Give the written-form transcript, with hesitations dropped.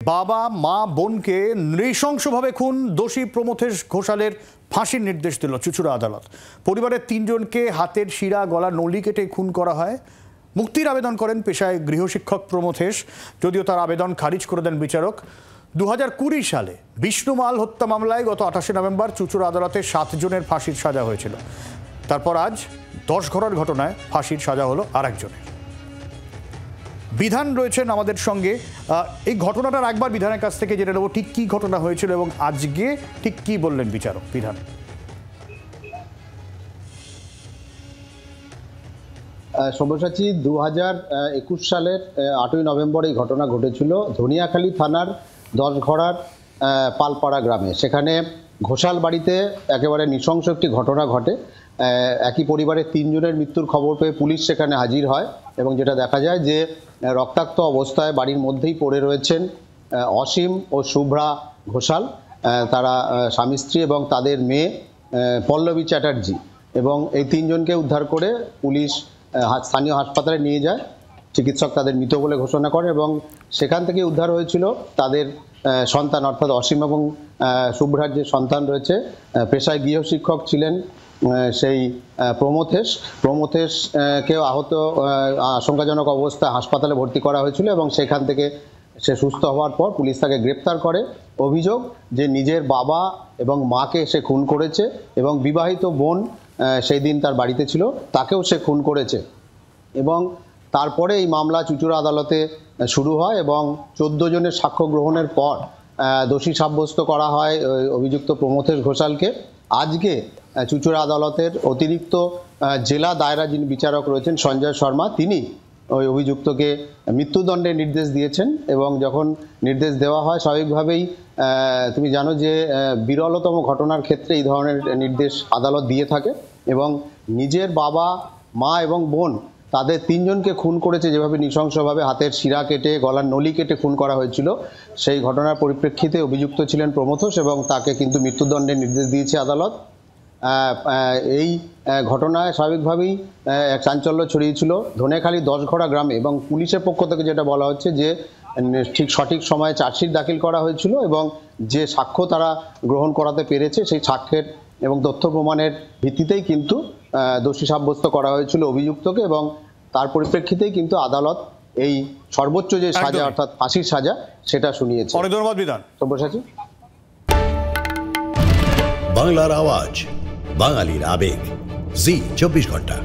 বাবা মা বোনকে নৃশংসভাবে খুন দোষী প্রমথেশ ঘোষালের ফাঁসির নির্দেশ দিল চুঁচুড়া আদালত। পরিবারের ৩ জনকে হাতের শিরা গলা নলি কেটে খুন করা হয়। মুক্তির আবেদন করেন পেশায় গৃহশিক্ষক প্রমথেশ, যদিও তার আবেদন খারিজ করে দেন বিচারক। 2020 সালে বিষ্ণুমাল হত্যা মামলায় গত 28 নভেম্বর চুঁচুড়া আদালতে 7 জনের ফাঁসির সাজা হয়েছিল। তারপর আজ 10 ঘরার ঘটনায় ফাঁসির সাজা হলো আরেকজনের। বিধান রয়েছেন আমাদের সঙ্গে। এই ঘটনাটার একবার বিধানের কাছ থেকে জেনে নেব ঠিক কি ঘটনা হয়েছিল এবং আজকে ঠিক কি বললেন বিচারক। বিধান। সব্যসাচী, 2021 সালের 8ই নভেম্বর এই ঘটনা ঘটেছিল ধনিয়াখালী থানার 10 ঘরার পালপাড়া গ্রামে। সেখানে ঘোষাল বাড়িতে একেবারে নৃশংস একটি ঘটনা ঘটে। একই পরিবারের 3 জনের মৃত্যুর খবর পেয়ে পুলিশ সেখানে হাজির হয় এবং যেটা দেখা যায় যে রক্তাক্ত অবস্থায় বাড়ির মধ্যেই পড়ে রয়েছেন অসীম ও শুভ্রা ঘোষাল। তারা স্বামী স্ত্রী এবং তাদের মেয়ে পল্লবী চ্যাটার্জি। এবং এই 3 জনকে উদ্ধার করে পুলিশ স্থানীয় হাসপাতালে নিয়ে যায়। চিকিৎসক তাদের মৃত বলে ঘোষণা করে এবং সেখান থেকে উদ্ধার হয়েছিল তাদের সন্তান, অর্থাৎ অসীম এবং শুভ্রার যে সন্তান রয়েছে। পেশায় গৃহশিক্ষক ছিলেন সেই প্রমথেশকেও আহত আশঙ্কাজনক অবস্থায় হাসপাতালে ভর্তি করা হয়েছিল এবং সেখান থেকে সে সুস্থ হওয়ার পর পুলিশ তাকে গ্রেপ্তার করে। অভিযোগ যে নিজের বাবা এবং মাকে সে খুন করেছে এবং বিবাহিত বোন সেই দিন তার বাড়িতে ছিল, তাকেও সে খুন করেছে। এবং তারপরে এই মামলা চুঁচুড়া আদালতে শুরু হয় এবং 14 জনের সাক্ষ্য গ্রহণের পর দোষী সাব্যস্ত করা হয় অভিযুক্ত প্রমথেশ ঘোষালকে। আজকে চুঁচুড়া আদালতের অতিরিক্ত জেলা দায়রা যিনি বিচারক রয়েছেন সঞ্জয় শর্মা, তিনি ওই অভিযুক্তকে মৃত্যুদণ্ডের নির্দেশ দিয়েছেন। এবং যখন নির্দেশ দেওয়া হয়, স্বাভাবিকভাবেই তুমি জানো যে বিরলতম ঘটনার ক্ষেত্রে এই ধরনের নির্দেশ আদালত দিয়ে থাকে। এবং নিজের বাবা মা এবং বোন তাদের 3 জনকে খুন করেছে যেভাবে নৃশংসভাবে হাতের শিরা কেটে গলার নলি কেটে খুন করা হয়েছিল, সেই ঘটনার পরিপ্রেক্ষিতে অভিযুক্ত ছিলেন প্রমথেশ এবং তাকে কিন্তু মৃত্যুদণ্ডের নির্দেশ দিয়েছে আদালত। এই ঘটনায় স্বাভাবিকভাবেই এক চাঞ্চল্য ছড়িয়েছিল ধনেখালী 10 ঘরা গ্রামে এবং পুলিশের পক্ষ থেকে যেটা বলা হচ্ছে যে সঠিক সময়ে চার্জশিট দাখিল করা হয়েছিল এবং যে সাক্ষ্য তারা গ্রহণ করাতে পেরেছে সেই সাক্ষ্যের এবং তথ্য প্রমাণের ভিত্তিতেই কিন্তু দোষী সাব্যস্ত করা হয়েছিল অভিযুক্তকে এবং তার পরিপ্রেক্ষিতেই কিন্তু আদালত এই সর্বোচ্চ যে সাজা অর্থাৎ ফাঁসির সাজা সেটা শুনিয়েছে। অনেক ধন্যবাদ বিধান। সব্যসাচী। বাংলার আওয়াজ, বাঙালির আবেগ, জি 24 ঘন্টা।